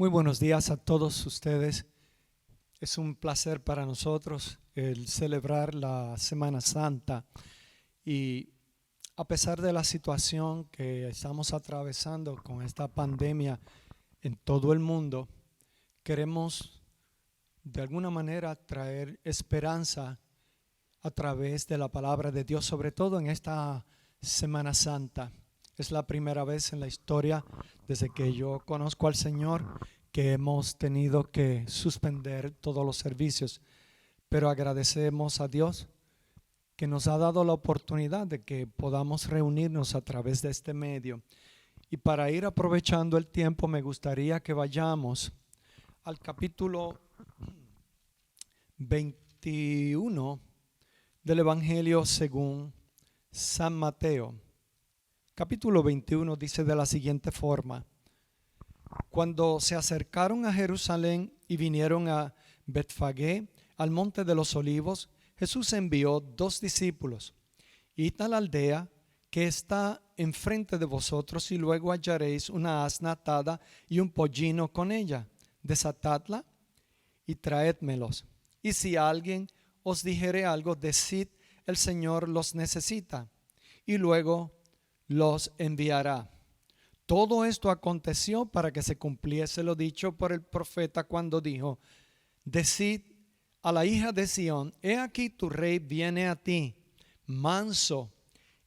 Muy buenos días a todos ustedes. Es un placer para nosotros el celebrar la Semana Santa y a pesar de la situación que estamos atravesando con esta pandemia en todo el mundo, queremos de alguna manera traer esperanza a través de la palabra de Dios, sobre todo en esta Semana Santa. Es la primera vez en la historia desde que yo conozco al Señor que hemos tenido que suspender todos los servicios, pero agradecemos a Dios que nos ha dado la oportunidad de que podamos reunirnos a través de este medio. Y para ir aprovechando el tiempo, me gustaría que vayamos al capítulo 21 del Evangelio según San Mateo. Capítulo 21 dice de la siguiente forma: Cuando se acercaron a Jerusalén y vinieron a Betfagé, al monte de los olivos, Jesús envió 2 discípulos. Id a la aldea que está enfrente de vosotros y luego hallaréis una asna atada y un pollino con ella. Desatadla y traédmelos. Y si alguien os dijere algo, decid: el Señor los necesita, y luego los enviará. Todo esto aconteció para que se cumpliese lo dicho por el profeta cuando dijo: decid a la hija de Sión, he aquí tu rey viene a ti, manso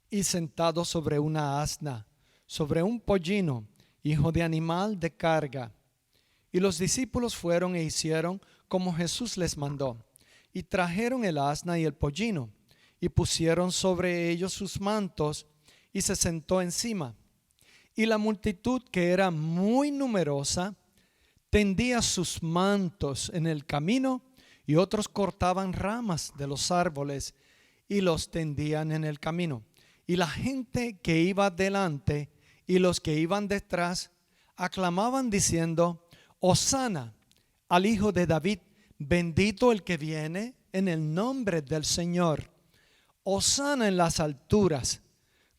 y sentado sobre una asna, sobre un pollino, hijo de animal de carga. Y los discípulos fueron e hicieron como Jesús les mandó, y trajeron el asna y el pollino, y pusieron sobre ellos sus mantos, y se sentó encima. Y la multitud, que era muy numerosa, tendía sus mantos en el camino, y otros cortaban ramas de los árboles y los tendían en el camino. Y la gente que iba delante y los que iban detrás aclamaban diciendo: Hosana al Hijo de David, bendito el que viene en el nombre del Señor. Hosana en las alturas.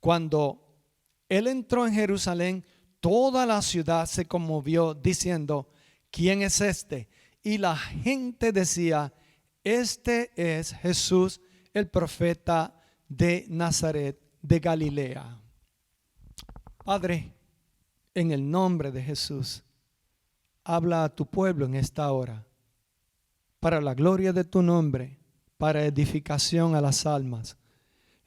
Cuando Él entró en Jerusalén, toda la ciudad se conmovió diciendo: ¿quién es este? Y la gente decía: este es Jesús, el profeta de Nazaret de Galilea. Padre, en el nombre de Jesús, habla a tu pueblo en esta hora, para la gloria de tu nombre, para edificación a las almas.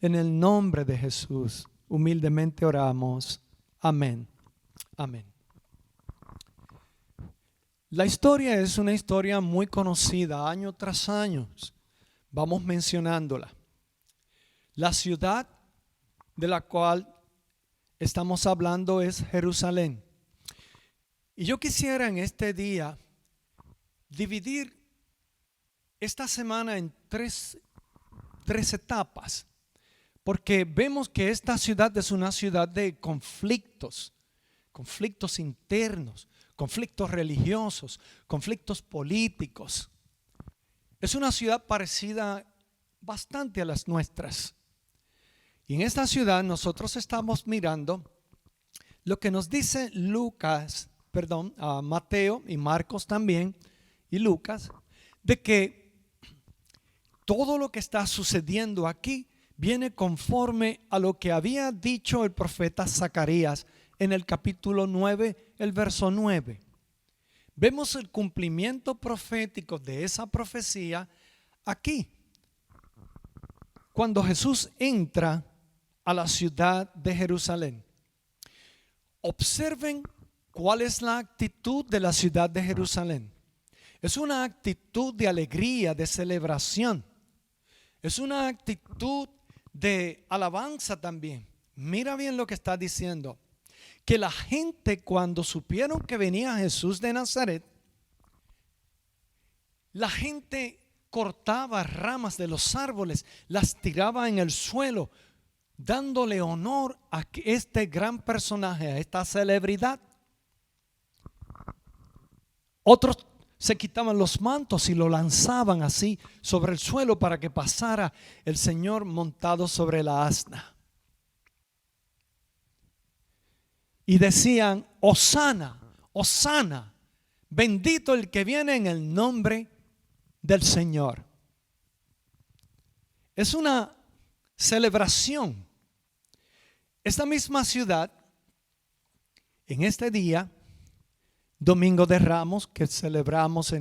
En el nombre de Jesús, humildemente oramos. Amén. Amén. La historia es una historia muy conocida, año tras año. Vamos mencionándola. La ciudad de la cual estamos hablando es Jerusalén. Y yo quisiera en este día dividir esta semana en tres etapas, porque vemos que esta ciudad es una ciudad de conflictos internos, conflictos religiosos, conflictos políticos. Es una ciudad parecida bastante a las nuestras. Y en esta ciudad nosotros estamos mirando lo que nos dice Mateo y Marcos también, y Lucas, de que todo lo que está sucediendo aquí viene conforme a lo que había dicho el profeta Zacarías en el capítulo 9, el verso 9. Vemos el cumplimiento profético de esa profecía aquí, cuando Jesús entra a la ciudad de Jerusalén. Observen cuál es la actitud de la ciudad de Jerusalén. Es una actitud de alegría, de celebración. Es una actitud de alabanza también. Mira bien lo que está diciendo: que la gente, cuando supieron que venía Jesús de Nazaret, la gente cortaba ramas de los árboles, las tiraba en el suelo, dándole honor a este gran personaje, a esta celebridad. Otros se quitaban los mantos y lo lanzaban así sobre el suelo para que pasara el Señor montado sobre la asna. Y decían: Hosana, Hosana, bendito el que viene en el nombre del Señor. Es una celebración. Esta misma ciudad, en este día, Domingo de Ramos, que celebramos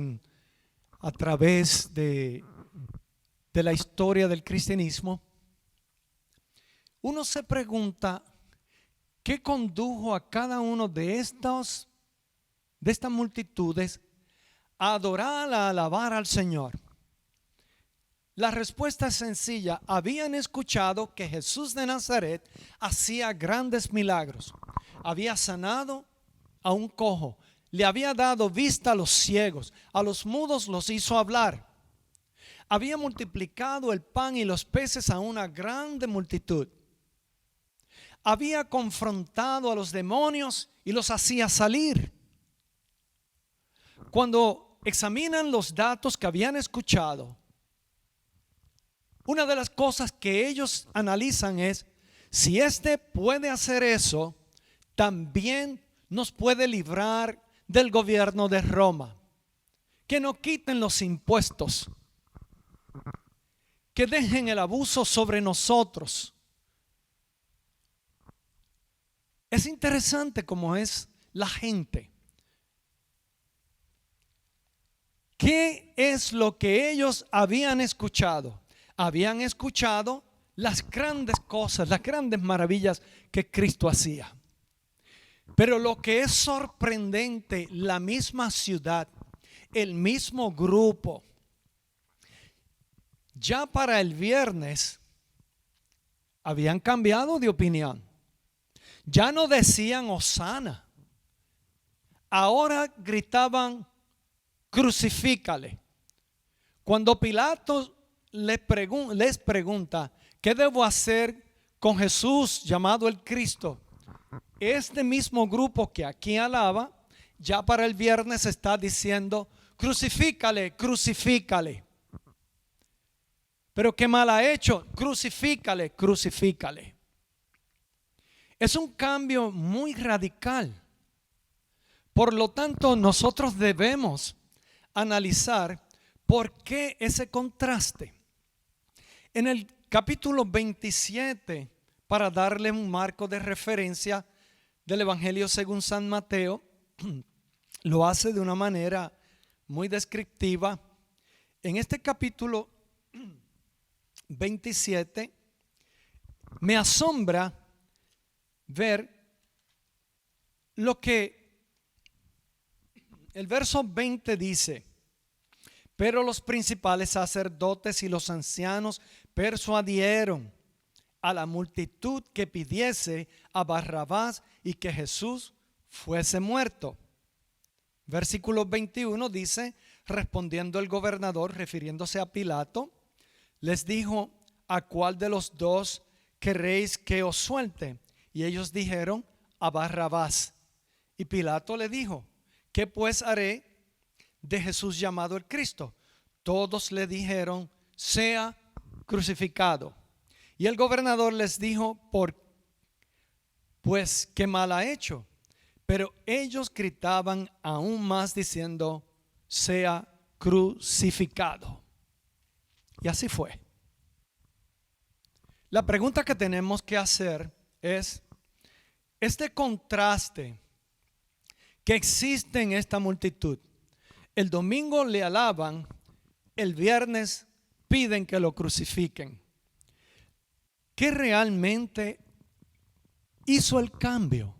a través de la historia del cristianismo, uno se pregunta qué condujo a cada uno de estas multitudes a adorar, a alabar al Señor. La respuesta es sencilla. Habían escuchado que Jesús de Nazaret hacía grandes milagros. Había sanado a un cojo, le había dado vista a los ciegos, a los mudos los hizo hablar. Había multiplicado el pan y los peces a una grande multitud. Había confrontado a los demonios y los hacía salir. Cuando examinan los datos que habían escuchado, una de las cosas que ellos analizan es: si este puede hacer eso, también nos puede librar del gobierno de Roma. Que no quiten los impuestos, que dejen el abuso sobre nosotros. Es interesante cómo es la gente. ¿Qué es lo que ellos habían escuchado? Habían escuchado las grandes cosas, las grandes maravillas que Cristo hacía. Pero lo que es sorprendente, la misma ciudad, el mismo grupo, ya para el viernes habían cambiado de opinión. Ya no decían Hosana. Ahora gritaban crucifícale. Cuando Pilato les pregunta ¿qué debo hacer con Jesús llamado el Cristo? Este mismo grupo que aquí alaba, ya para el viernes está diciendo crucifícale, crucifícale. Pero qué mal ha hecho, crucifícale, crucifícale. Es un cambio muy radical. Por lo tanto, nosotros debemos analizar por qué ese contraste. En el capítulo 27, para darle un marco de referencia del Evangelio según San Mateo, lo hace de una manera muy descriptiva. En este capítulo 27 me asombra ver lo que el verso 20 dice: pero los principales sacerdotes y los ancianos persuadieron a la multitud que pidiese a Barrabás y que Jesús fuese muerto. Versículo 21 dice: respondiendo el gobernador, refiriéndose a Pilato, les dijo: ¿a cuál de los dos queréis que os suelte? Y ellos dijeron: a Barrabás. Y Pilato le dijo: ¿qué pues haré de Jesús llamado el Cristo? Todos le dijeron: sea crucificado. Y el gobernador les dijo: pues qué mal ha hecho. Pero ellos gritaban aún más diciendo: sea crucificado. Y así fue. La pregunta que tenemos que hacer es: este contraste que existe en esta multitud, el domingo le alaban, el viernes piden que lo crucifiquen. ¿Qué realmente hizo el cambio?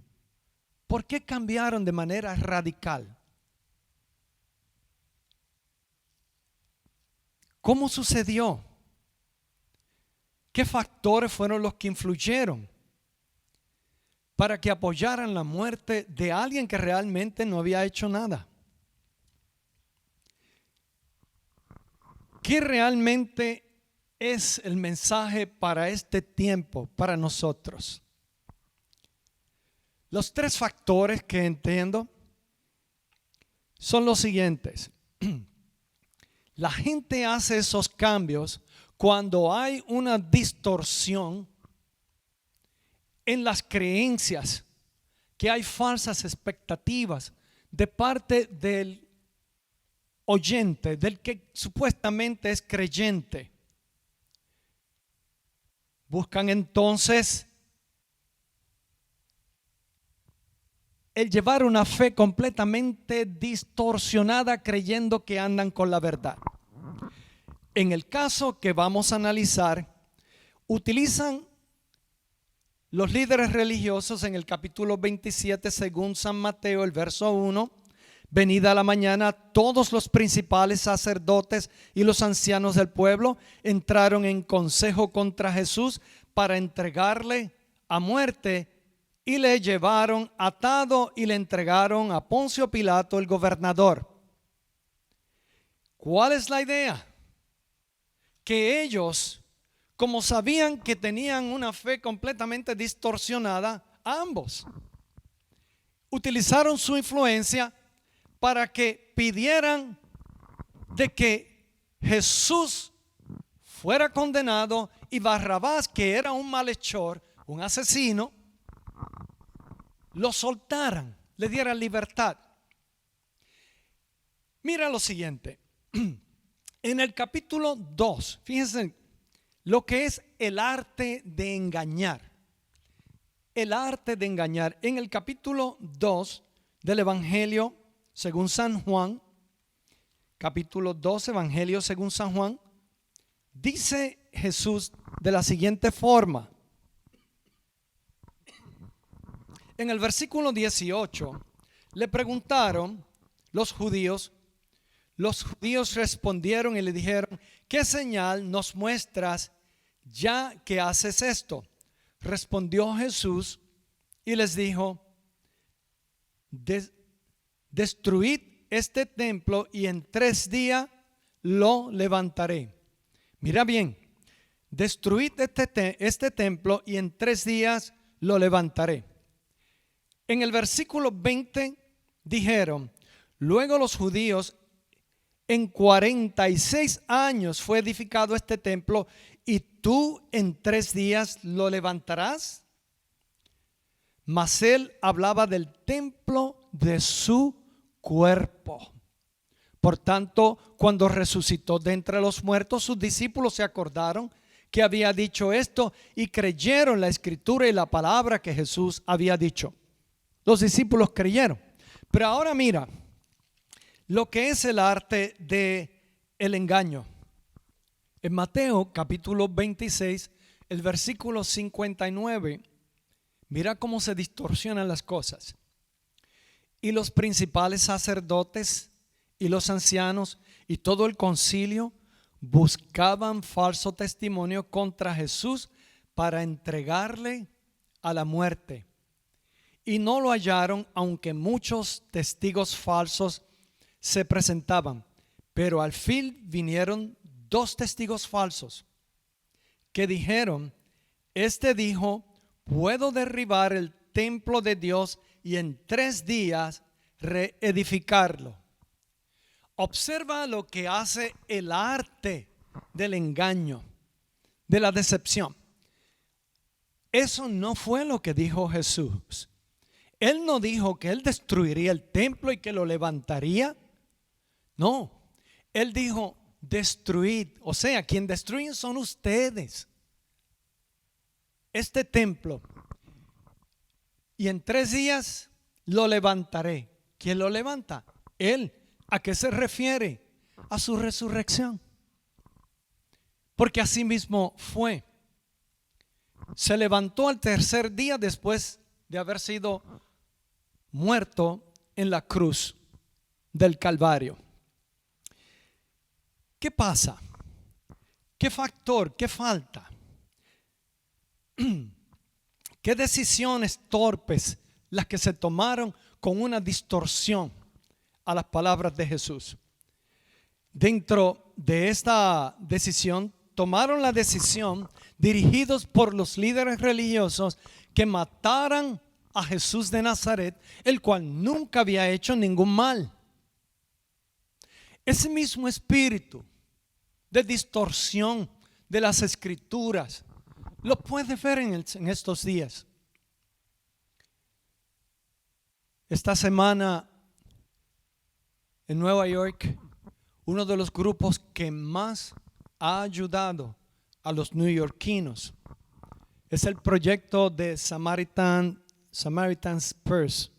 ¿Por qué cambiaron de manera radical? ¿Cómo sucedió? ¿Qué factores fueron los que influyeron para que apoyaran la muerte de alguien que realmente no había hecho nada? ¿Qué realmente es el mensaje para este tiempo, para nosotros? Los tres factores que entiendo son los siguientes. La gente hace esos cambios cuando hay una distorsión en las creencias, que hay falsas expectativas de parte del oyente, del que supuestamente es creyente. Buscan entonces el llevar una fe completamente distorsionada, creyendo que andan con la verdad. En el caso que vamos a analizar, utilizan los líderes religiosos en el capítulo 27, según San Mateo, el verso 1, venida la mañana, todos los principales sacerdotes y los ancianos del pueblo entraron en consejo contra Jesús para entregarle a muerte, y le llevaron atado y le entregaron a Poncio Pilato, el gobernador. ¿Cuál es la idea? Que ellos, como sabían que tenían una fe completamente distorsionada, ambos utilizaron su influencia para que pidieran de que Jesús fuera condenado y Barrabás, que era un malhechor, un asesino, lo soltaran, le dieran libertad. Mira lo siguiente. En el capítulo 2, fíjense lo que es el arte de engañar. El arte de engañar. En el capítulo 2 del Evangelio según San Juan, capítulo 2, Evangelio según San Juan, dice Jesús de la siguiente forma. En el versículo 18 le preguntaron los judíos respondieron y le dijeron: ¿qué señal nos muestras ya que haces esto? Respondió Jesús y les dijo: destruid este templo y en 3 días lo levantaré. Mira bien, destruid este templo y en 3 días lo levantaré. En el versículo 20 dijeron: luego los judíos, en 46 años fue edificado este templo y tú en 3 días lo levantarás. Mas él hablaba del templo de su cuerpo. Por tanto, cuando resucitó de entre los muertos, sus discípulos se acordaron que había dicho esto y creyeron la escritura y la palabra que Jesús había dicho. Los discípulos creyeron. Pero ahora mira lo que es el arte de el engaño. En Mateo capítulo 26, el versículo 59, mira cómo se distorsionan las cosas. Y los principales sacerdotes y los ancianos y todo el concilio buscaban falso testimonio contra Jesús para entregarle a la muerte. Y no lo hallaron, aunque muchos testigos falsos se presentaban. Pero al fin vinieron 2 testigos falsos que dijeron: este dijo, puedo derribar el templo de Dios y en 3 días reedificarlo. Observa lo que hace el arte del engaño, de la decepción. Eso no fue lo que dijo Jesús. Él no dijo que él destruiría el templo y que lo levantaría. No, él dijo destruid, o sea, quien destruyen son ustedes este templo y en 3 días lo levantaré. ¿Quién lo levanta? Él. ¿A qué se refiere? A su resurrección. Porque así mismo fue. Se levantó al 3er día después de haber sido muerto en la cruz del Calvario. ¿Qué pasa? ¿Qué factor? ¿Qué falta? ¿Qué decisiones torpes las que se tomaron con una distorsión a las palabras de Jesús? Dentro de esta decisión, tomaron la decisión, dirigidos por los líderes religiosos, que mataran a Jesús de Nazaret, el cual nunca había hecho ningún mal. Ese mismo espíritu de distorsión de las escrituras lo puedes ver en estos días. Esta semana en Nueva York uno de los grupos que más ha ayudado a los neoyorquinos. Es el proyecto de Samaritan's Purse,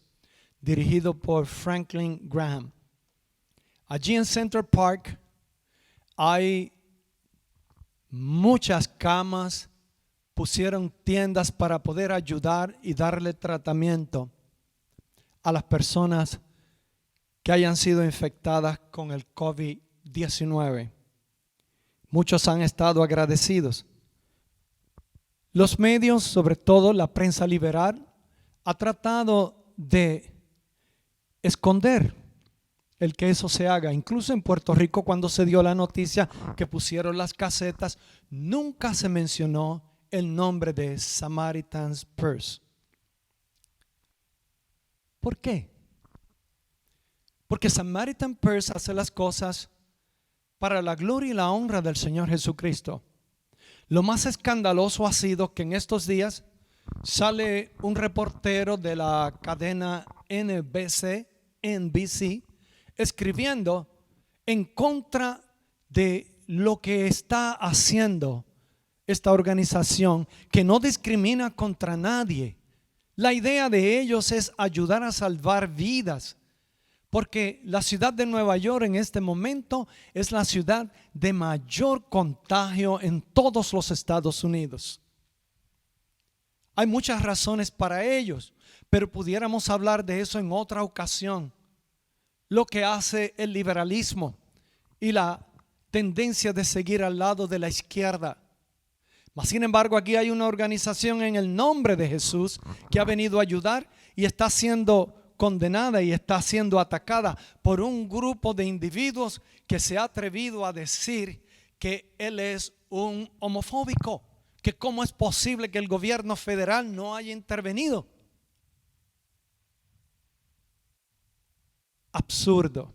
dirigido por Franklin Graham. Allí en Central Park hay muchas camas, pusieron tiendas para poder ayudar y darle tratamiento a las personas que hayan sido infectadas con el COVID-19. Muchos han estado agradecidos. Los medios, sobre todo la prensa liberal, ha tratado de esconder el que eso se haga. Incluso en Puerto Rico, cuando se dio la noticia que pusieron las casetas, nunca se mencionó el nombre de Samaritan's Purse. ¿Por qué? Porque Samaritan's Purse hace las cosas para la gloria y la honra del Señor Jesucristo. Lo más escandaloso ha sido que en estos días sale un reportero de la cadena NBC, escribiendo en contra de lo que está haciendo esta organización, que no discrimina contra nadie. La idea de ellos es ayudar a salvar vidas, porque la ciudad de Nueva York en este momento es la ciudad de mayor contagio en todos los Estados Unidos. Hay muchas razones para ellos, pero pudiéramos hablar de eso en otra ocasión. Lo que hace el liberalismo y la tendencia de seguir al lado de la izquierda. Mas, sin embargo, aquí hay una organización en el nombre de Jesús que ha venido a ayudar y está siendo condenada y está siendo atacada por un grupo de individuos que se ha atrevido a decir que él es un homofóbico, que cómo es posible que el gobierno federal no haya intervenido. Absurdo.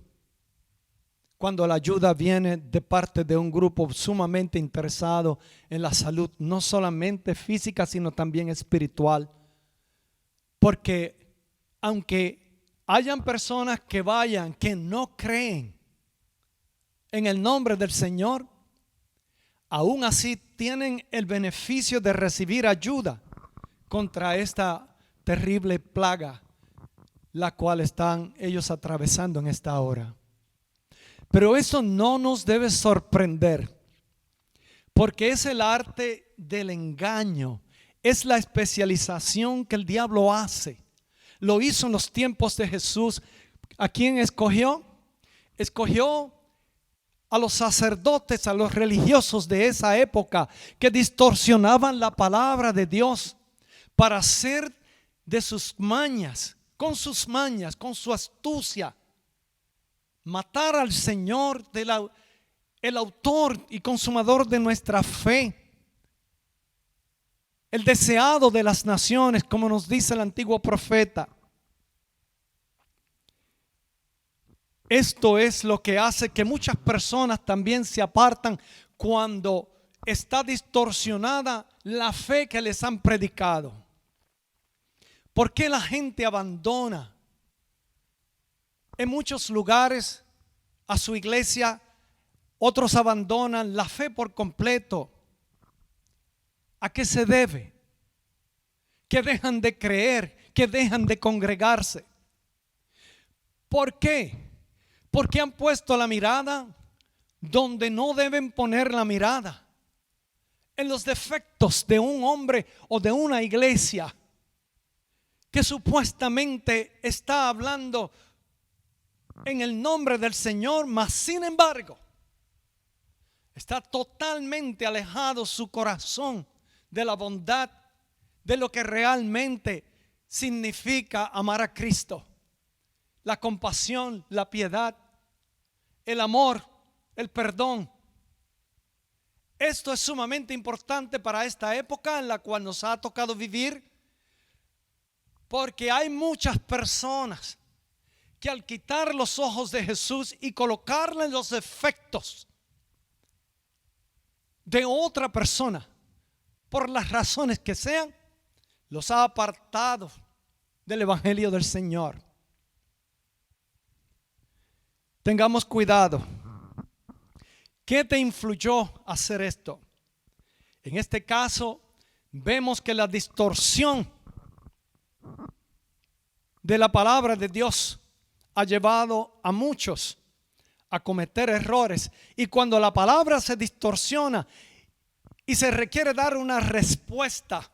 Cuando la ayuda viene de parte de un grupo sumamente interesado en la salud, no solamente física, sino también espiritual. Porque aunque hayan personas que vayan, que no creen en el nombre del Señor, aún así tienen el beneficio de recibir ayuda contra esta terrible plaga, la cual están ellos atravesando en esta hora. Pero eso no nos debe sorprender, porque es el arte del engaño, es la especialización que el diablo hace. Lo hizo en los tiempos de Jesús. ¿A quién escogió? Escogió a los sacerdotes, a los religiosos de esa época que distorsionaban la palabra de Dios para hacer de sus mañas, con su astucia, matar al Señor, el autor y consumador de nuestra fe, el deseado de las naciones, como nos dice el antiguo profeta. Esto es lo que hace que muchas personas también se apartan cuando está distorsionada la fe que les han predicado. ¿Por qué la gente abandona en muchos lugares a su iglesia? Otros abandonan la fe por completo. ¿A qué se debe? Que dejan de creer, que dejan de congregarse. ¿Por qué? Porque han puesto la mirada donde no deben poner la mirada, en los defectos de un hombre o de una iglesia que supuestamente está hablando en el nombre del Señor, mas sin embargo está totalmente alejado su corazón de la bondad, de lo que realmente significa amar a Cristo. La compasión, la piedad, el amor, el perdón. Esto es sumamente importante para esta época en la cual nos ha tocado vivir, porque hay muchas personas que al quitar los ojos de Jesús y colocarle los defectos de otra persona, por las razones que sean, los ha apartado del evangelio del Señor. Tengamos cuidado ¿Qué te influyó a hacer esto? En este caso, vemos que la distorsión de la palabra de Dios ha llevado a muchos a cometer errores. Y cuando la palabra se distorsiona y se requiere dar una respuesta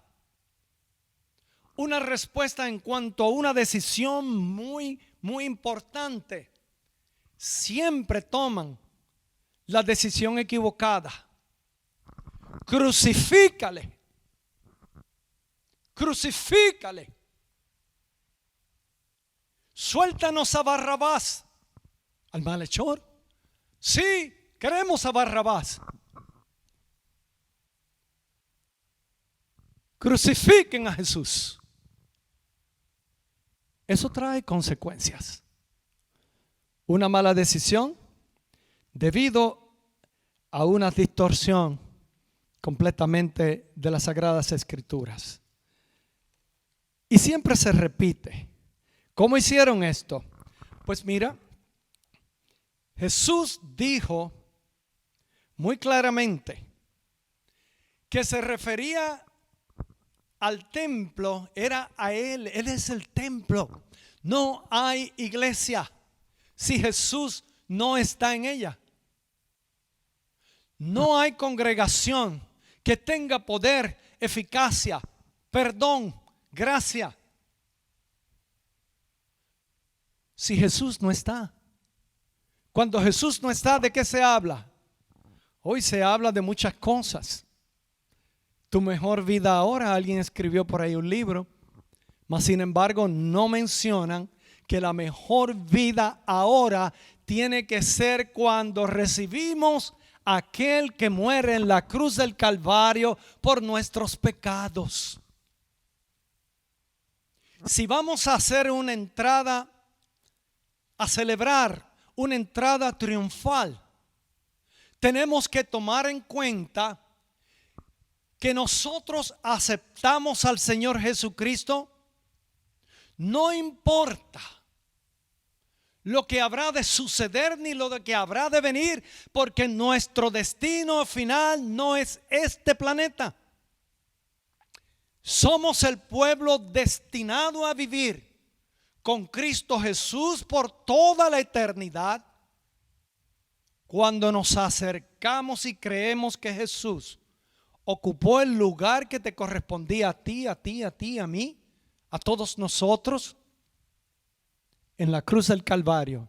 en cuanto a una decisión muy importante, siempre toman la decisión equivocada. Crucifícale. Suéltanos a Barrabás, al malhechor. Sí, queremos a Barrabás. Crucifiquen a Jesús. Eso trae consecuencias. Una mala decisión debido a una distorsión completamente de las Sagradas Escrituras. Y siempre se repite. ¿Cómo hicieron esto? Pues mira, Jesús dijo muy claramente que se refería al templo, era a Él. Él es el templo. No hay iglesia si Jesús no está en ella. No hay congregación que tenga poder, eficacia, perdón, gracia, si Jesús no está. Cuando Jesús no está, ¿de qué se habla? Hoy se habla de muchas cosas. Tu mejor vida ahora, alguien escribió por ahí un libro, mas sin embargo no mencionan que la mejor vida ahora tiene que ser cuando recibimos a aquel que muere en la cruz del Calvario por nuestros pecados. Si vamos a hacer una entrada, a celebrar una entrada triunfal, tenemos que tomar en cuenta que nosotros aceptamos al Señor Jesucristo. No importa lo que habrá de suceder ni lo que habrá de venir, porque nuestro destino final no es este planeta. Somos el pueblo destinado a vivir con Cristo Jesús por toda la eternidad. Cuando nos acercamos y creemos que Jesús ocupó el lugar que te correspondía a ti, a mí, a todos nosotros en la cruz del Calvario.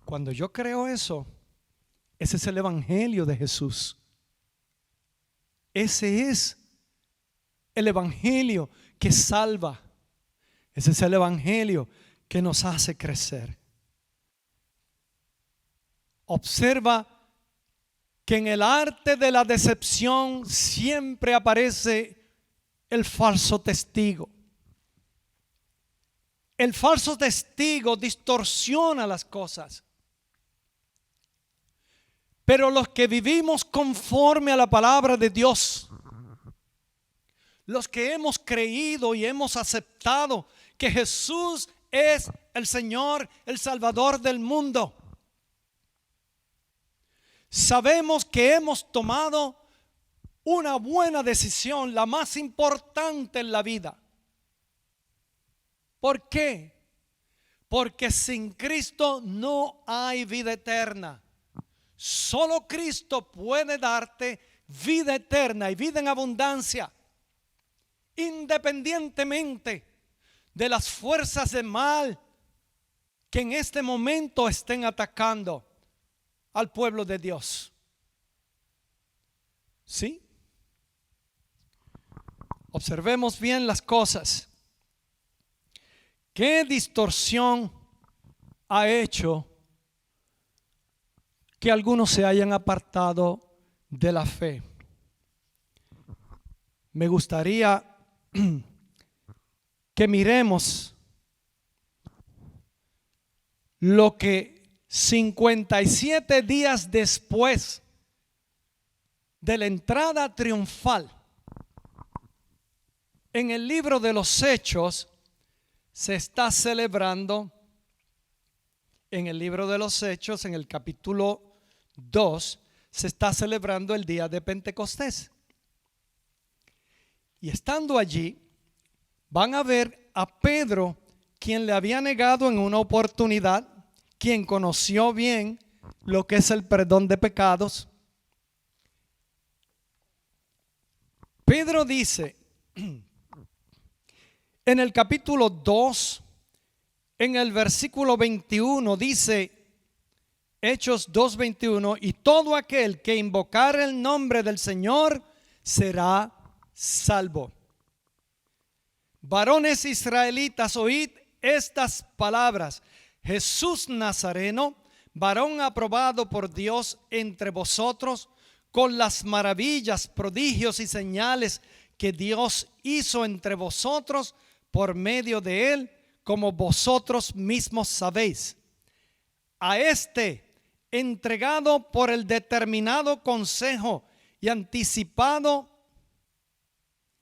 Cuando yo creo eso, ese es el evangelio de Jesús. Ese es el evangelio que salva. Ese es el evangelio que nos hace crecer. Observa que en el arte de la decepción siempre aparece el falso testigo. El falso testigo distorsiona las cosas. Pero los que vivimos conforme a la palabra de Dios, los que hemos creído y hemos aceptado que Jesús es el Señor, el Salvador del mundo, sabemos que hemos tomado una buena decisión, la más importante en la vida. ¿Por qué? Porque sin Cristo no hay vida eterna. Solo Cristo puede darte vida eterna y vida en abundancia, independientemente de las fuerzas de mal que en este momento estén atacando al pueblo de Dios. ¿Sí? Observemos bien las cosas. ¿Qué distorsión ha hecho que algunos se hayan apartado de la fe? Me gustaría que miremos lo que 57 días después de la entrada triunfal en el libro de los Hechos se está celebrando. En el libro de los Hechos, en el capítulo 2 se está celebrando el día de Pentecostés. Y estando allí, van a ver a Pedro, quien le había negado en una oportunidad, quien conoció bien lo que es el perdón de pecados. Pedro dice en el capítulo 2, en el versículo 21, dice Hechos 2:21, y todo aquel que invocare el nombre del Señor será salvo. Varones israelitas, oíd estas palabras: Jesús Nazareno, varón aprobado por Dios entre vosotros, con las maravillas, prodigios y señales que Dios hizo entre vosotros por medio de él, como vosotros mismos sabéis. A este, entregado por el determinado consejo y anticipado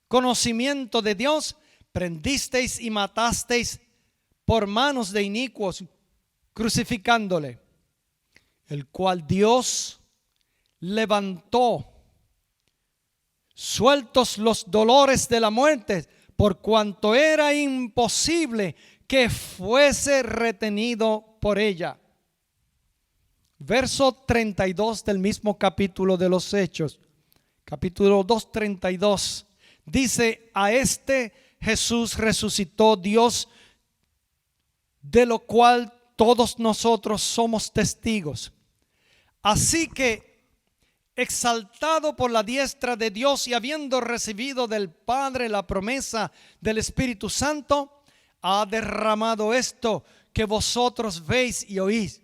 conocimiento de Dios, prendisteis y matasteis por manos de inicuos, crucificándole, el cual Dios levantó, sueltos los dolores de la muerte, por cuanto era imposible que fuese retenido por ella. Verso 32 del mismo capítulo de los Hechos, capítulo 2, 32, dice: a este Jesús resucitó Dios, de lo cual todos nosotros somos testigos. Así que, exaltado por la diestra de Dios y habiendo recibido del Padre la promesa del Espíritu Santo, ha derramado esto que vosotros veis y oís.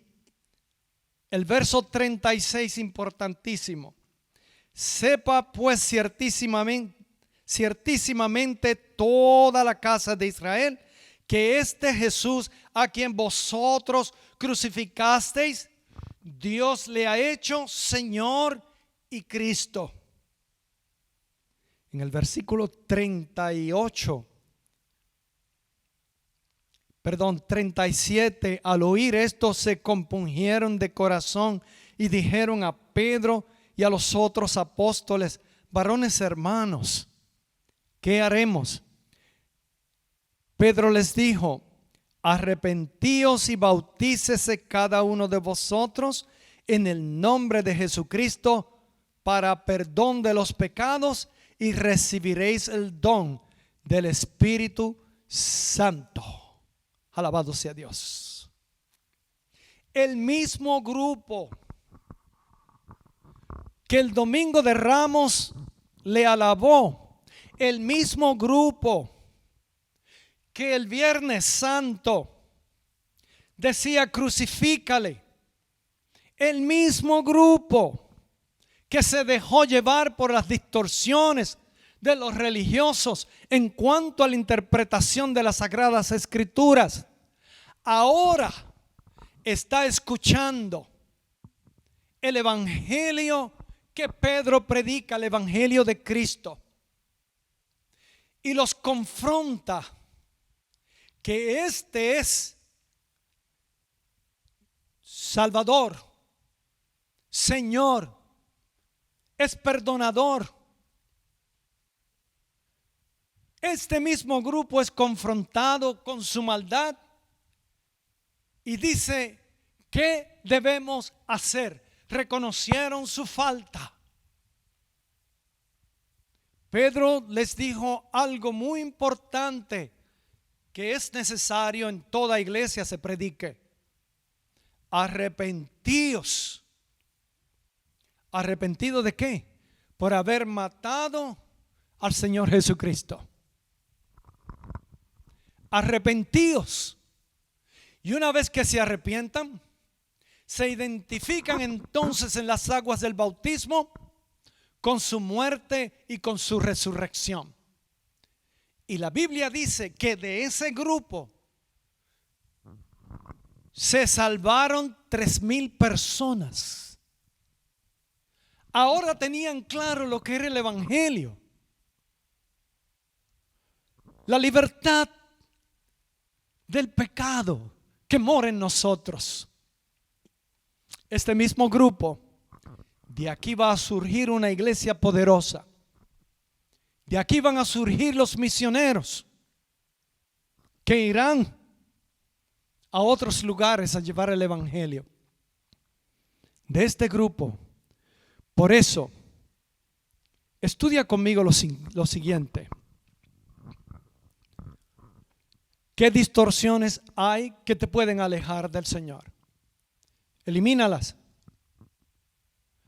El verso 36, importantísimo: sepa pues ciertísimamente toda la casa de Israel, que este Jesús a quien vosotros crucificasteis, Dios le ha hecho Señor y Cristo. En el versículo 37, al oír esto se compungieron de corazón y dijeron a Pedro y a los otros apóstoles: varones hermanos, ¿qué haremos? Pedro les dijo: arrepentíos y bautícese cada uno de vosotros en el nombre de Jesucristo para perdón de los pecados, y recibiréis el don del Espíritu Santo. Alabado sea Dios. El mismo grupo que el domingo de Ramos le alabó, el mismo grupo que el Viernes Santo decía crucifícale, el mismo grupo que se dejó llevar por las distorsiones de los religiosos en cuanto a la interpretación de las Sagradas Escrituras, ahora está escuchando el evangelio que Pedro predica, el evangelio de Cristo, y los confronta que este es Salvador, Señor, es perdonador. Este mismo grupo es confrontado con su maldad y dice: ¿qué debemos hacer? Reconocieron su falta. Pedro les dijo algo muy importante que es necesario en toda iglesia se predique: arrepentíos. ¿Arrepentido de qué? Por haber matado al Señor Jesucristo. Arrepentíos. Y una vez que se arrepientan, se identifican entonces en las aguas del bautismo con su muerte y con su resurrección. Y la Biblia dice que de ese grupo se salvaron 3,000 personas. Ahora tenían claro lo que era el evangelio, la libertad del pecado que mora en nosotros. Este mismo grupo De aquí va a surgir una iglesia poderosa. De aquí van a surgir los misioneros que irán a otros lugares a llevar el evangelio. De este grupo. Por eso, estudia conmigo lo siguiente. ¿Qué distorsiones hay que te pueden alejar del Señor? Elimínalas.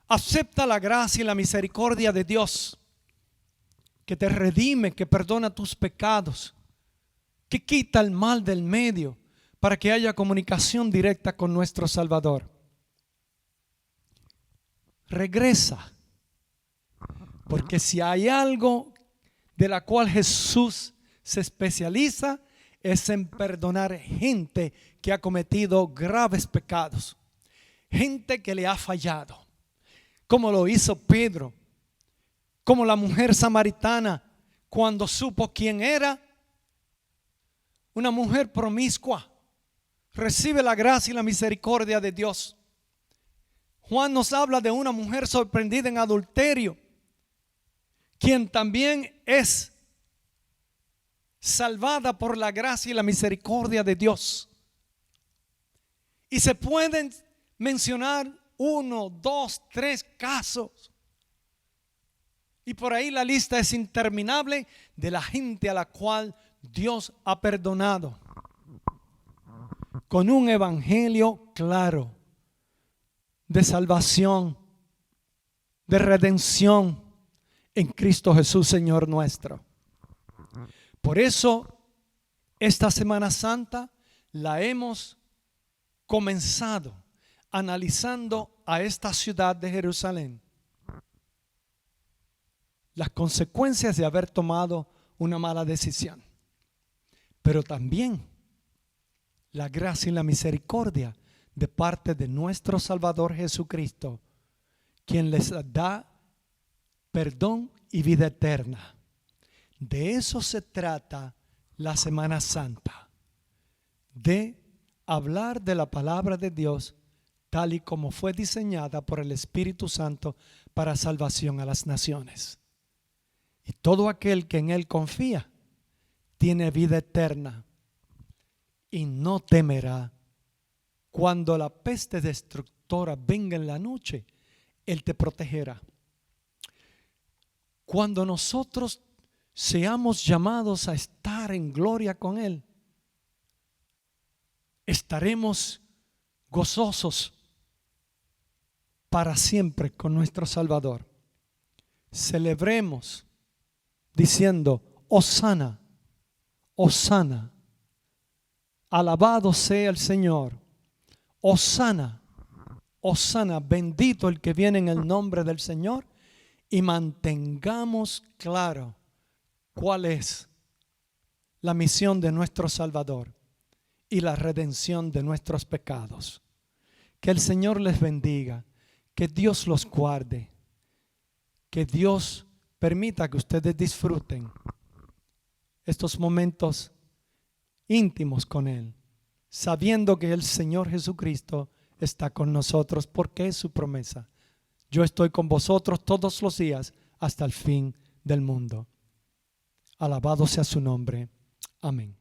Acepta la gracia y la misericordia de Dios, que te redime, que perdona tus pecados, que quita el mal del medio para que haya comunicación directa con nuestro Salvador. Regresa, porque si hay algo de la cual Jesús se especializa, es en perdonar gente que ha cometido graves pecados, gente que le ha fallado, como lo hizo Pedro, como la mujer samaritana cuando supo quién era, una mujer promiscua, recibe la gracia y la misericordia de Dios. Juan nos habla de una mujer sorprendida en adulterio, quien también es salvada por la gracia y la misericordia de Dios. Y se pueden mencionar 1, 2, 3 casos. Y por ahí la lista es interminable de la gente a la cual Dios ha perdonado con un evangelio claro de salvación, de redención en Cristo Jesús, Señor nuestro. Por eso, esta Semana Santa la hemos comenzado analizando a esta ciudad de Jerusalén. Las consecuencias de haber tomado una mala decisión. Pero también la gracia y la misericordia de parte de nuestro Salvador Jesucristo, quien les da perdón y vida eterna. De eso se trata la Semana Santa, de hablar de la palabra de Dios tal y como fue diseñada por el Espíritu Santo para salvación a las naciones. Y todo aquel que en Él confía tiene vida eterna y no temerá. Cuando la peste destructora venga en la noche, Él te protegerá. Cuando nosotros seamos llamados a estar en gloria con Él, estaremos gozosos para siempre con nuestro Salvador. Celebremos diciendo: Hosana, Hosana, alabado sea el Señor. Hosana, Hosana, bendito el que viene en el nombre del Señor. Y mantengamos claro cuál es la misión de nuestro Salvador y la redención de nuestros pecados. Que el Señor les bendiga, que Dios los guarde, que Dios permita que ustedes disfruten estos momentos íntimos con Él, sabiendo que el Señor Jesucristo está con nosotros, porque es su promesa: yo estoy con vosotros todos los días hasta el fin del mundo. Alabado sea su nombre. Amén.